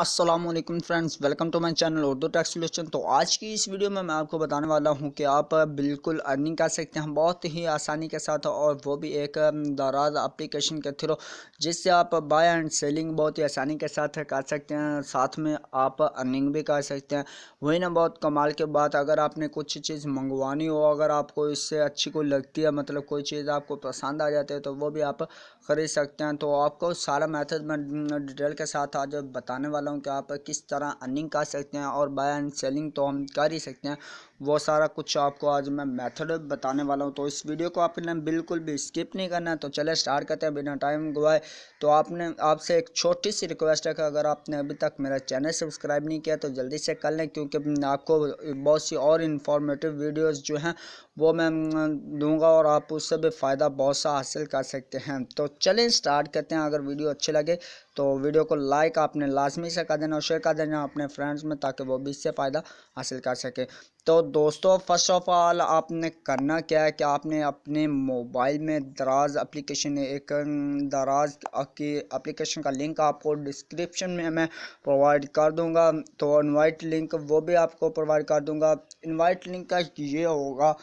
अस्सलाम वालेकुम friends, welcome to my channel Urdu tech solution. तो आज की इस वीडियो में मैं आपको बताने वाला हूं कि आप बिल्कुल अर्निंग कर सकते हैं बहुत ही आसानी के साथ, और वो भी एक दराज एप्लीकेशन के थ्रू, जिससे आप बाय एंड सेलिंग बहुत ही आसानी के साथ कर सकते हैं। साथ में आप अर्निंग भी कर सकते हैं। वही ना बहुत कमाल के बात, अगर आपने कुछ चीज़ मंगवानी हो, अगर आपको इससे अच्छी कोई लगती है, मतलब कोई चीज़ आपको पसंद आ जाती है, तो वो भी आप खरीद सकते हैं। तो आपको सारा मेथड मैं डिटेल के साथ आज बताने वाला हूँ कि आप किस तरह अर्निंग कर सकते हैं, और बाय एंड सेलिंग तो हम कर ही सकते हैं। वो सारा कुछ आपको आज मैं मेथड बताने वाला हूँ, तो इस वीडियो को आपने बिल्कुल भी स्किप नहीं करना है। तो चले स्टार्ट करते हैं बिना टाइम गवाए। तो आपसे एक छोटी सी रिक्वेस्ट है कि अगर आपने अभी तक मेरा चैनल सब्सक्राइब नहीं किया तो जल्दी से कर लें, क्योंकि आपको बहुत सी और इन्फॉर्मेटिव वीडियोज़ जो हैं वो मैं दूंगा, और आप उससे भी फ़ायदा बहुत सा हासिल कर सकते हैं। तो चलें स्टार्ट करते हैं। अगर वीडियो अच्छी लगे तो वीडियो को लाइक आपने लाजमी से कर देना और शेयर कर देना अपने फ्रेंड्स में, ताकि वो भी इससे फ़ायदा हासिल कर सके। तो दोस्तों, फर्स्ट ऑफ ऑल आपने करना क्या है कि आपने अपने मोबाइल में दराज एप्लीकेशन, एक दराज की एप्लीकेशन का लिंक आपको डिस्क्रिप्शन में मैं प्रोवाइड कर दूंगा। तो इनवाइट लिंक वो भी आपको प्रोवाइड कर दूंगा। इनवाइट लिंक का ये होगा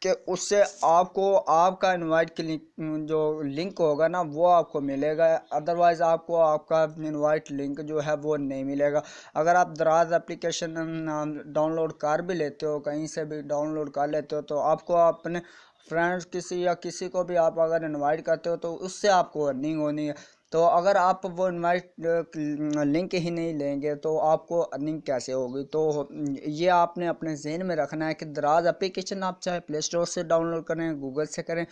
कि उससे आपको आपका इनवाइट के लिंक, जो लिंक होगा ना, वो आपको मिलेगा। अदरवाइज़ आपको आपका इनवाइट लिंक जो है वो नहीं मिलेगा। अगर आप दराज एप्लीकेशन डाउनलोड कर भी लेते हो, कहीं से भी डाउनलोड कर लेते हो, तो आपको अपने फ्रेंड्स किसी को भी आप अगर इनवाइट करते हो तो उससे आपको अर्निंग होनी है। तो अगर आप वो इनवाइट लिंक ही नहीं लेंगे तो आपको अर्निंग कैसे होगी? तो ये आपने अपने जहन में रखना है कि दराज एप्लीकेशन आप चाहे प्ले स्टोर से डाउनलोड करें, गूगल से करें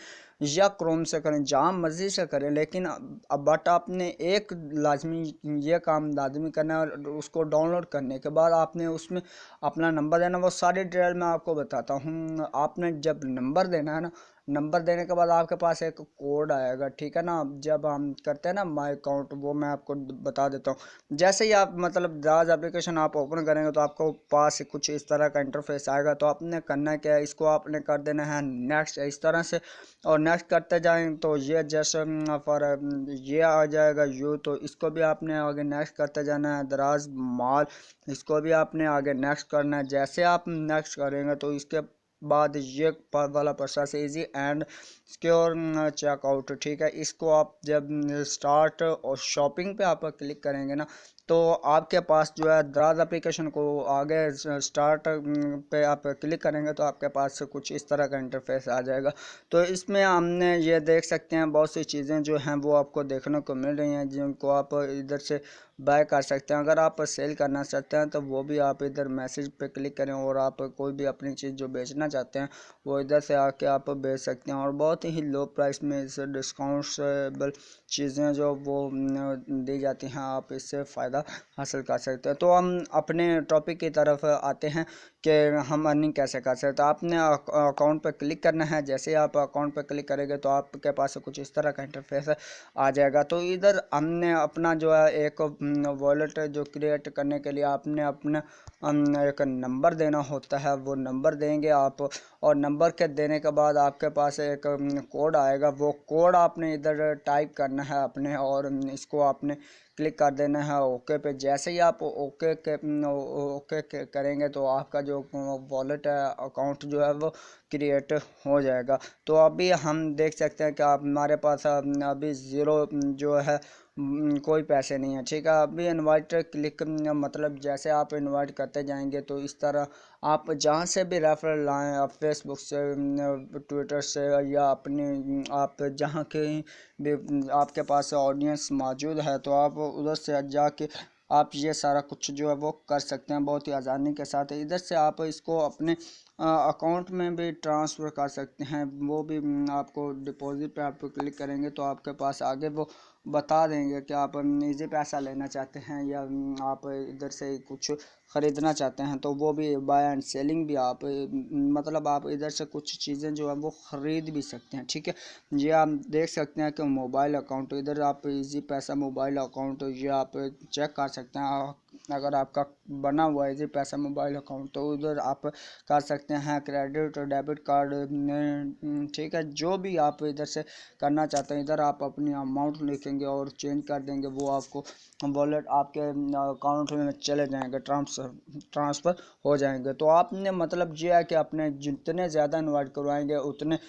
या क्रोम से करें, जहाँ मर्जी से करें, लेकिन अब बट आपने एक लाजमी ये काम लाजमी करना है। और उसको डाउनलोड करने के बाद आपने उसमें अपना नंबर देना। वो सारी डिटेल मैं आपको बताता हूँ। आपने जब नंबर देना है ना, नंबर देने के बाद आपके पास एक कोड आएगा, ठीक है ना। जब हम करते हैं ना माई अकाउंट, वो मैं आपको बता देता हूँ। जैसे ही आप मतलब दराज एप्लीकेशन आप ओपन करेंगे तो आपको पास कुछ इस तरह का इंटरफेस आएगा। तो आपने करना क्या है, इसको आपने कर देना है नेक्स्ट, इस तरह से। और नेक्स्ट करते जाएं तो ये जैसे फॉर ये आ जाएगा यू, तो इसको भी आपने आगे नेक्स्ट करते जाना है। दराज माल, इसको भी आपने आगे नेक्स्ट करना है। जैसे आप नेक्स्ट करेंगे तो इसके बाद ये वाला process easy and secure checkout, ठीक है। इसको आप जब स्टार्ट और शॉपिंग पे आप क्लिक करेंगे ना, तो आपके पास जो है दराज एप्लीकेशन को आगे स्टार्ट पे आप क्लिक करेंगे तो आपके पास कुछ इस तरह का इंटरफेस आ जाएगा। तो इसमें हमने ये देख सकते हैं बहुत सी चीज़ें जो हैं वो आपको देखने को मिल रही हैं, जिनको आप इधर से बाय कर सकते हैं। अगर आप सेल करना चाहते हैं तो वो भी आप इधर मैसेज पे क्लिक करें, और आप कोई भी अपनी चीज़ जो बेचना चाहते हैं वो इधर से आके आप बेच सकते हैं। और बहुत ही लो प्राइस में इस डिस्काउंटेबल चीज़ें जो वो दी जाती हैं, आप इससे फ़ायदा हासिल कर सकते हैं। तो हम अपने टॉपिक की तरफ आते हैं कि हम अर्निंग कैसे कर सकते हैं। आपने अकाउंट पर क्लिक करना है। जैसे ही आप अकाउंट पर क्लिक करेंगे तो आपके पास कुछ इस तरह का इंटरफेस आ जाएगा। तो इधर हमने अपना जो है एक वॉलेट जो क्रिएट करने के लिए आपने अपना एक नंबर देना होता है, वो नंबर देंगे आप। और नंबर के देने के बाद आपके पास एक कोड आएगा, वो कोड आपने इधर टाइप करना है अपने, और इसको आपने क्लिक कर देना है ओके पे। जैसे ही आप ओके करेंगे तो आपका जो वॉलेट है, अकाउंट जो है वो क्रिएट हो जाएगा। तो अभी हम देख सकते हैं कि आप हमारे पास अभी ज़ीरो जो है, कोई पैसे नहीं है, ठीक है। अभी इनवाइट क्लिक मतलब जैसे आप इनवाइट करते जाएंगे तो इस तरह आप जहाँ से भी रेफरल लाएँ, आप फेसबुक से, ट्विटर से, या अपनी आप जहाँ के भी आपके पास ऑडियंस मौजूद है, तो आप उधर से जाके आप ये सारा कुछ जो है वो कर सकते हैं बहुत ही आसानी के साथ। इधर से आप इसको अपने अकाउंट में भी ट्रांसफ़र कर सकते हैं। वो भी आपको डिपॉजिट पे आप क्लिक करेंगे तो आपके पास आगे वो बता देंगे कि आप निजी पैसा लेना चाहते हैं या आप इधर से कुछ ख़रीदना चाहते हैं। तो वो भी बाय एंड सेलिंग भी आप मतलब आप इधर से कुछ चीज़ें जो है वो ख़रीद भी सकते हैं, ठीक है। ये आप देख सकते हैं कि मोबाइल अकाउंट, इधर आप इजी पैसा मोबाइल अकाउंट ये आप चेक कर सकते हैं। अगर आपका बना हुआ है जी पैसा मोबाइल अकाउंट तो उधर आप कर सकते हैं क्रेडिट और डेबिट कार्ड, ठीक है। जो भी आप इधर से करना चाहते हैं इधर आप अपनी अमाउंट लिखेंगे और चेंज कर देंगे, वो आपको वॉलेट आपके अकाउंट में चले जाएंगे, ट्रांसफ़र हो जाएंगे। तो आपने मतलब ये है कि अपने जितने ज़्यादा इन्वाइट करवाएंगे उतने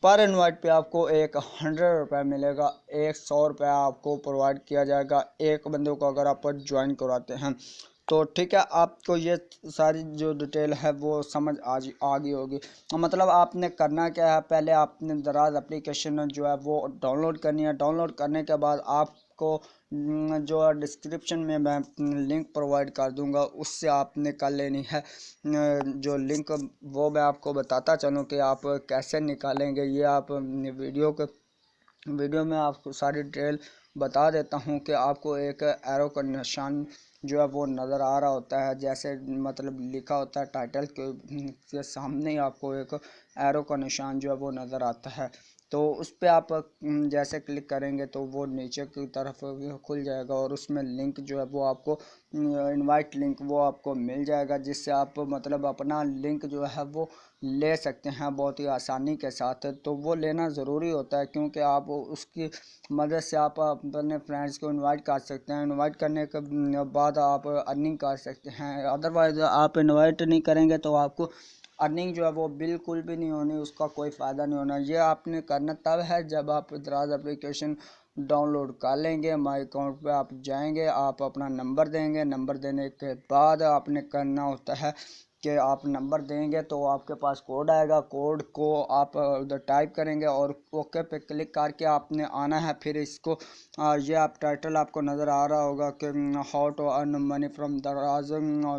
पर इन्वाइट पे आपको एक 100 रुपये मिलेगा, 100 रुपये आपको प्रोवाइड किया जाएगा एक बंदे को अगर आप ज्वाइन करवाते हैं तो, ठीक है। आपको ये सारी जो डिटेल है वो समझ आ गई होगी। मतलब आपने करना क्या है, पहले आपने दराज एप्लीकेशन जो है वो डाउनलोड करनी है। डाउनलोड करने के बाद आपको जो डिस्क्रिप्शन में मैं लिंक प्रोवाइड कर दूंगा उससे आपने कर लेनी है जो लिंक, वो मैं आपको बताता चलूँ कि आप कैसे निकालेंगे। ये आप वीडियो में आपको सारी डिटेल बता देता हूँ कि आपको एक एरो का निशान जो है वो नज़र आ रहा होता है, जैसे मतलब लिखा होता है टाइटल के सामने ही आपको एक एरो का निशान जो है वो नज़र आता है। तो उस पर आप जैसे क्लिक करेंगे तो वो नीचे की तरफ खुल जाएगा और उसमें लिंक जो है वो आपको इनवाइट लिंक वो आपको मिल जाएगा, जिससे आप मतलब अपना लिंक जो है वो ले सकते हैं बहुत ही आसानी के साथ। तो वो लेना ज़रूरी होता है क्योंकि आप उसकी मदद से आप अपने फ्रेंड्स को इनवाइट कर सकते हैं। इनवाइट करने के बाद आप अर्निंग कर सकते हैं, अदरवाइज़ आप इनवाइट नहीं करेंगे तो आपको अर्निंग जो है वो बिल्कुल भी नहीं होनी, उसका कोई फ़ायदा नहीं होना। ये आपने करना तब है जब आप दराज एप्लीकेशन डाउनलोड कर लेंगे, माई अकाउंट पे आप जाएंगे, आप अपना नंबर देंगे, नंबर देने के बाद आपने करना होता है कि आप नंबर देंगे तो आपके पास कोड आएगा, कोड को आप उधर टाइप करेंगे और ओके पे क्लिक करके आपने आना है। फिर इसको ये आप टाइटल आपको नज़र आ रहा होगा कि how to earn money from Daraz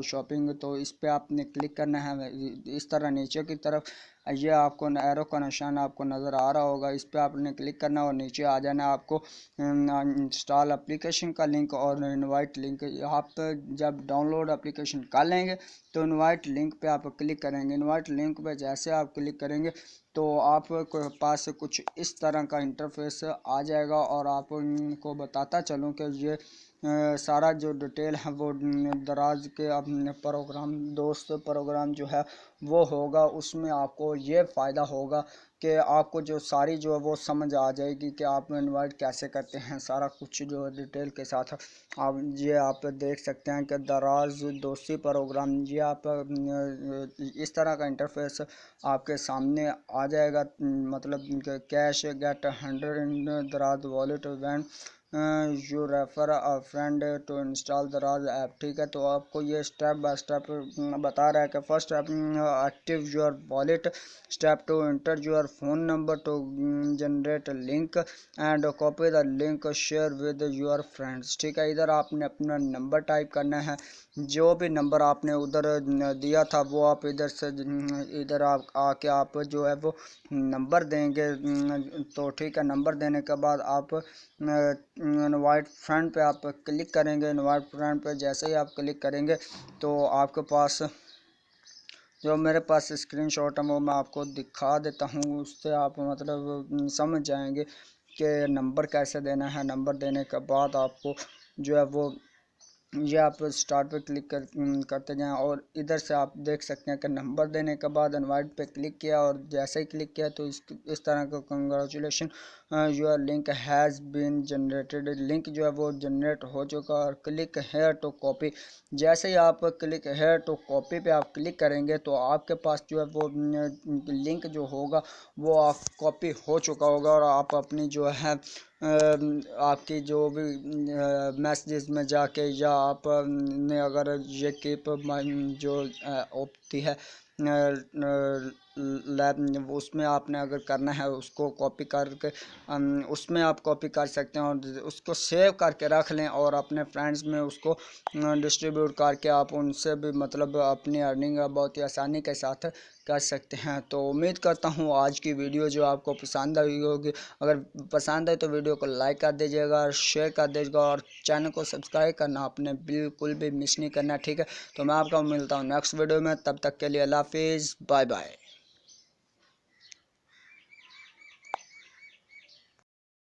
shopping, तो इस पर आपने क्लिक करना है। इस तरह नीचे की तरफ ये आपको एरो का निशान आपको नज़र आ रहा होगा, इस पर आपने क्लिक करना और नीचे आ जाना आपको इंस्टॉल एप्लीकेशन का लिंक और इनवाइट लिंक। आप जब डाउनलोड एप्लीकेशन कर लेंगे तो इनवाइट लिंक पे आप क्लिक करेंगे। इनवाइट लिंक पे जैसे आप क्लिक करेंगे तो आपके पास कुछ इस तरह का इंटरफेस आ जाएगा और आपको बताता चलूँ कि ये सारा जो डिटेल है वो दराज के अपने प्रोग्राम दोस्त प्रोग्राम जो है वो होगा, उसमें आपको ये फ़ायदा होगा कि आपको जो सारी जो है वो समझ आ जाएगी कि आप इनवाइट कैसे करते हैं, सारा कुछ जो है डिटेल के साथ आप ये आप देख सकते हैं कि दराज दोस्ती प्रोग्राम। ये आप इस तरह का इंटरफेस आपके सामने आ जाएगा, मतलब cash gate 100 in Daraz wallet when you refer a friend to install Daraz app, ठीक है। तो आपको ये स्टेप बाय स्टेप बता रहा है कि first active your wallet, step two enter your phone number to generate link and copy the link share with your friends, ठीक है। इधर आपने अपना नंबर टाइप करना है, जो भी नंबर आपने उधर दिया था वो आप इधर से इधर आप आके आप जो है वो नंबर देंगे, तो ठीक है। नंबर देने के बाद आप इनवाइट फ्रेंड पे आप क्लिक करेंगे। इनवाइट फ्रेंड पे जैसे ही आप क्लिक करेंगे तो आपके पास जो मेरे पास स्क्रीनशॉट है वो मैं आपको दिखा देता हूँ, उससे आप मतलब समझ जाएंगे कि नंबर कैसे देना है। नंबर देने के बाद आपको जो है वो ये आप स्टार्ट पे क्लिक करते जाएं और इधर से आप देख सकते हैं कि नंबर देने के बाद इनवाइट पे क्लिक किया और जैसे ही क्लिक किया तो इस तरह का congratulation your link has been generated, link जो है वो जनरेट हो चुका। और क्लिक हेयर टू कॉपी, जैसे ही आप क्लिक हेयर टू कॉपी पे आप क्लिक करेंगे तो आपके पास जो है वो लिंक जो होगा वो आप कॉपी हो चुका होगा और आप अपनी जो है आपकी जो भी मैसेजेस में जाके या आप ने अगर ये कीप जो होती है लैब उसमें आपने अगर करना है उसको कॉपी करके उसमें आप कॉपी कर सकते हैं और उसको सेव करके रख लें और अपने फ्रेंड्स में उसको डिस्ट्रीब्यूट करके आप उनसे भी मतलब अपनी अर्निंग बहुत ही आसानी के साथ कर सकते हैं। तो उम्मीद करता हूँ आज की वीडियो जो आपको पसंद आई होगी, अगर पसंद आए तो वीडियो को लाइक कर दीजिएगा, शेयर कर दीजिएगा और चैनल को सब्सक्राइब करना आपने बिल्कुल भी मिस नहीं करना, ठीक है। तो मैं आपका मिलता हूँ नेक्स्ट वीडियो में, तब तक के लिए अल्लाह हाफिज़, बाय बाय।